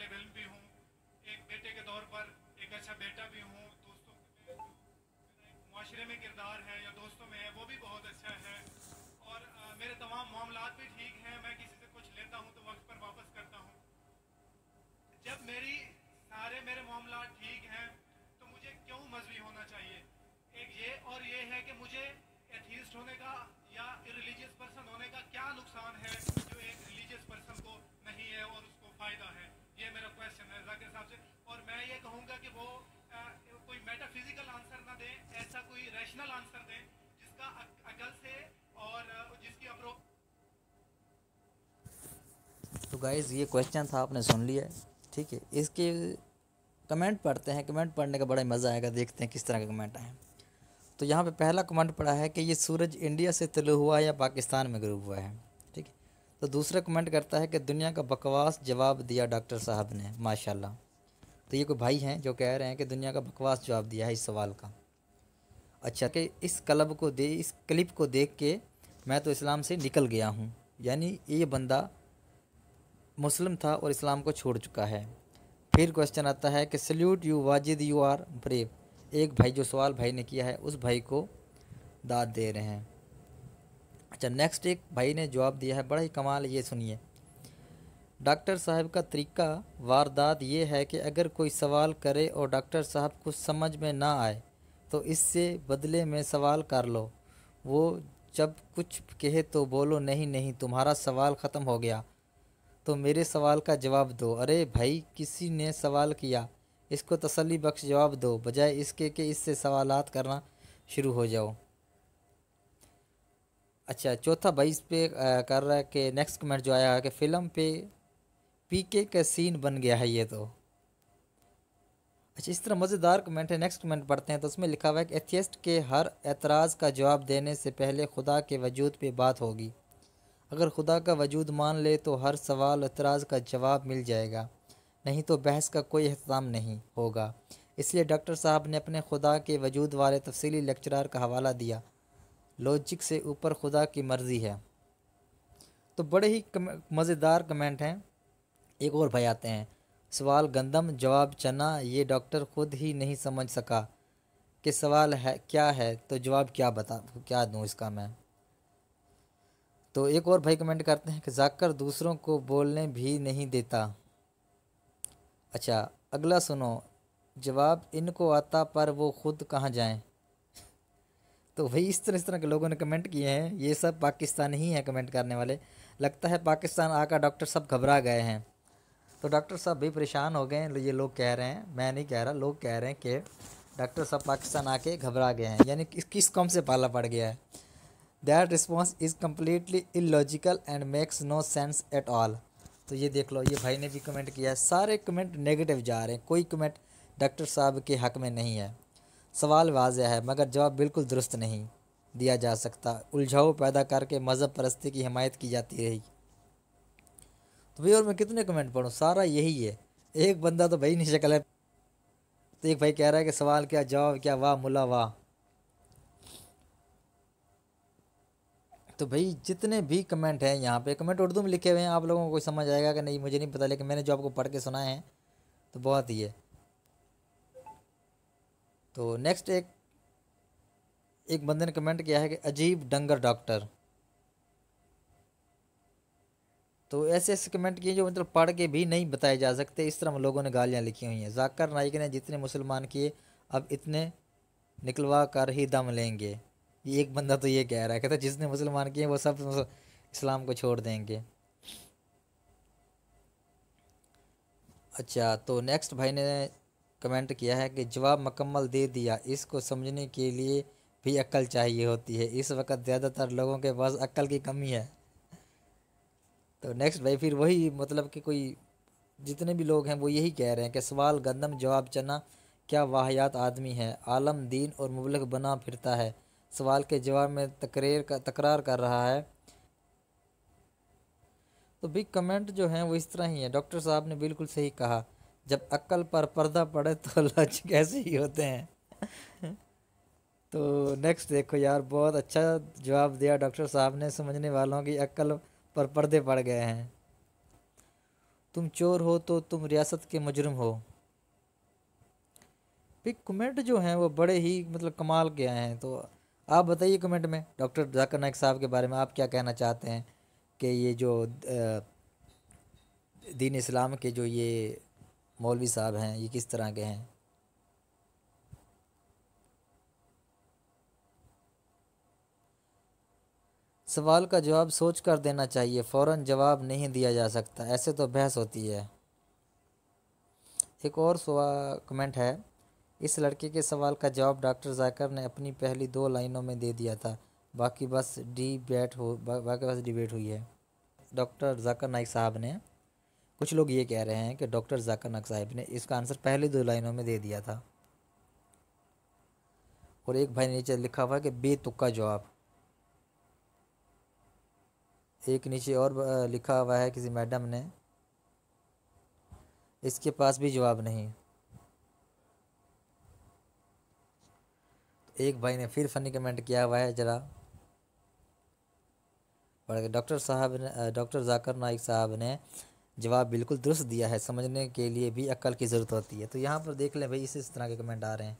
तालिब इल्म भी हूँ, एक बेटे के तौर पर एक अच्छा बेटा भी हूँ, दोस्तों में मेरा एक मुआशरे में किरदार है या दोस्तों में है वो भी बहुत अच्छा है, और मेरे तमाम मामलात भी ठीक हैं। मैं किसी से कुछ लेता हूँ तो वक्त पर वापस करता हूँ। जब सारे मेरे मामलात ठीक हैं तो मुझे क्यों मजहबी होना चाहिए? एक ये और ये है कि मुझे एथीस्ट होने का या इरिलीजियस पर्सन होने का क्या नुकसान है जो एक रिलीजियस पर्सन को नहीं है और उसको फ़ायदा है? ये मेरा क्वेश्चन है जाकिर साहब से। और मैं ये कहूँगा कि वो कोई मेटाफिजिकल आंसर ना दें, ऐसा कोई रैशनल आंसर दें जिसका अकल से और जिसकी अप्रोच। तो गाइज़ ये क्वेश्चन था, आपने सुन लिया है, ठीक है। इसके कमेंट पढ़ते हैं, कमेंट पढ़ने का बड़ा मज़ा आएगा, देखते हैं किस तरह के कमेंट आए। तो यहाँ पे पहला कमेंट पड़ा है कि ये सूरज इंडिया से तुलू हुआ या पाकिस्तान में गुरूब हुआ है, ठीक है। तो दूसरा कमेंट करता है कि दुनिया का बकवास जवाब दिया डॉक्टर साहब ने, माशाल्लाह। तो ये कोई भाई हैं जो कह रहे हैं कि दुनिया का बकवास जवाब दिया है इस सवाल का। अच्छा, कि इस क्लिप को देख के मैं तो इस्लाम से निकल गया हूँ, यानी ये बंदा मुस्लिम था और इस्लाम को छोड़ चुका है। फिर क्वेश्चन आता है कि salute you Wajid, you are brave. एक भाई जो सवाल भाई ने किया है उस भाई को दाद दे रहे हैं। अच्छा, नेक्स्ट एक भाई ने जवाब दिया है, बड़ा ही कमाल, ये सुनिए। डॉक्टर साहब का तरीका वारदात ये है कि अगर कोई सवाल करे और डॉक्टर साहब कुछ समझ में ना आए तो इससे बदले में सवाल कर लो। वो जब कुछ कहे तो बोलो नहीं नहीं तुम्हारा सवाल ख़त्म हो गया तो मेरे सवाल का जवाब दो। अरे भाई, किसी ने सवाल किया, इसको तसल्ली बख्श जवाब दो, बजाय इसके कि इससे सवालात करना शुरू हो जाओ। अच्छा, चौथा भाई इस पे कर रहा है कि नेक्स्ट कमेंट जो आया है कि फ़िल्म पे पीके का सीन बन गया है ये तो। अच्छा, इस तरह मज़ेदार कमेंट है। नेक्स्ट कमेंट पढ़ते हैं तो उसमें लिखा हुआ है कि एथियस्ट के हर एतराज़ का जवाब देने से पहले खुदा के वजूद पे बात होगी। अगर खुदा का वजूद मान ले तो हर सवाल एतराज़ का जवाब मिल जाएगा, नहीं तो बहस का कोई अहतमाम नहीं होगा। इसलिए डॉक्टर साहब ने अपने खुदा के वजूद वाले तफसीली लेक्चरार का हवाला दिया, लॉजिक से ऊपर खुदा की मर्ज़ी है। तो बड़े ही मज़ेदार कमेंट हैं। एक और भाई आते हैं, सवाल गंदम जवाब चना, ये डॉक्टर खुद ही नहीं समझ सका कि सवाल है क्या है तो जवाब क्या दूँ इसका मैं। तो एक और भाई कमेंट करते हैं कि जाकर दूसरों को बोलने भी नहीं देता। अच्छा, अगला सुनो, जवाब इनको आता पर वो खुद कहाँ जाएं। तो भाई इस तरह के लोगों ने कमेंट किए हैं, ये सब पाकिस्तानी ही हैं कमेंट करने वाले। लगता है पाकिस्तान आकर डॉक्टर साहब घबरा गए हैं। तो डॉक्टर साहब भी परेशान हो गए हैं, ये लोग कह रहे हैं, मैं नहीं कह रहा, लोग कह रहे हैं कि डॉक्टर साहब पाकिस्तान आके घबरा गए हैं, यानी किस कौम से पाला पड़ गया है। That response is completely illogical and makes no sense at all. तो ये देख लो, ये भाई ने भी कमेंट किया है, सारे कमेंट नेगेटिव जा रहे हैं, कोई कमेंट डॉक्टर साहब के हक़ में नहीं है। सवाल वाज़ेह है मगर जवाब बिल्कुल दुरुस्त नहीं दिया जा सकता, उलझाव पैदा करके मज़हब परस्ती की हिमायत की जाती रही। तो भाई और मैं कितने कमेंट पढ़ूँ, सारा यही है। एक बंदा तो भाई नहीं शक्ल है। तो एक भाई कह रहा है कि सवाल क्या जवाब क्या, वाह मुला वाह। तो भाई जितने भी कमेंट हैं यहाँ पे, कमेंट उर्दू में लिखे हुए हैं, आप लोगों को समझ आएगा कि नहीं मुझे नहीं पता, लेकिन मैंने जो आपको पढ़ के सुनाए हैं तो बहुत ही है। तो नेक्स्ट एक बंदे ने कमेंट किया है कि अजीब डंगर डॉक्टर। तो ऐसे ऐसे कमेंट किए जो मतलब पढ़ के भी नहीं बताए जा सकते, इस तरह लोगों ने गालियाँ लिखी हुई हैं। जाकिर नाइक ने जितने मुसलमान किए अब इतने निकलवा कर ही दम लेंगे। ये एक बंदा तो ये कह रहा है, कहता जिसने मुसलमान किए वो सब इस्लाम को छोड़ देंगे। अच्छा, तो नेक्स्ट भाई ने कमेंट किया है कि जवाब मुकम्मल दे दिया, इसको समझने के लिए भी अक्ल चाहिए होती है, इस वक्त ज़्यादातर लोगों के पास अक्ल की कमी है। तो नेक्स्ट भाई फिर वही मतलब कि कोई जितने भी लोग हैं वो यही कह रहे हैं कि सवाल गंदम जवाब चना, क्या वाहियात आदमी है, आलम दीन और मुबलक बना फिरता है, सवाल के जवाब में तकरार कर रहा है। तो भी कमेंट जो हैं वो इस तरह ही है। डॉक्टर साहब ने बिल्कुल सही कहा, जब अक्ल पर पर्दा पड़े तो लज कैसे ही होते हैं। तो नेक्स्ट देखो यार, बहुत अच्छा जवाब दिया डॉक्टर साहब ने, समझने वालों की अक्ल पर पर्दे पड़ गए हैं। तुम चोर हो तो तुम रियासत के मुजरिम हो। भाई कमेंट जो हैं वो बड़े ही मतलब कमाल के आए हैं। तो आप बताइए कमेंट में डॉक्टर जाकिर नाइक साहब के बारे में आप क्या कहना चाहते हैं कि ये जो दीन इस्लाम के जो ये मौलवी साहब हैं ये किस तरह के हैं। सवाल का जवाब सोच कर देना चाहिए, फ़ौरन जवाब नहीं दिया जा सकता, ऐसे तो बहस होती है। एक और कमेंट है, इस लड़के के सवाल का जवाब डॉक्टर जाकिर ने अपनी पहली 2 लाइनों में दे दिया था, बाकी बस डिबेट हुई है। डॉक्टर जाकिर नाइक साहब ने, कुछ लोग ये कह रहे हैं कि डॉक्टर जाकिर नाइक साहब ने इसका आंसर पहली 2 लाइनों में दे दिया था। और एक भाई ने नीचे लिखा हुआ है कि बेतुका जवाब। एक नीचे और लिखा हुआ है किसी मैडम ने, इसके पास भी जवाब नहीं। तो एक भाई ने फिर फनी कमेंट किया हुआ है, ज़रा डॉक्टर जाकिर नाइक साहब ने जवाब बिल्कुल दुरुस्त दिया है, समझने के लिए भी अक्ल की ज़रूरत होती है। तो यहाँ पर देख लें भाई, इस तरह के कमेंट आ रहे हैं।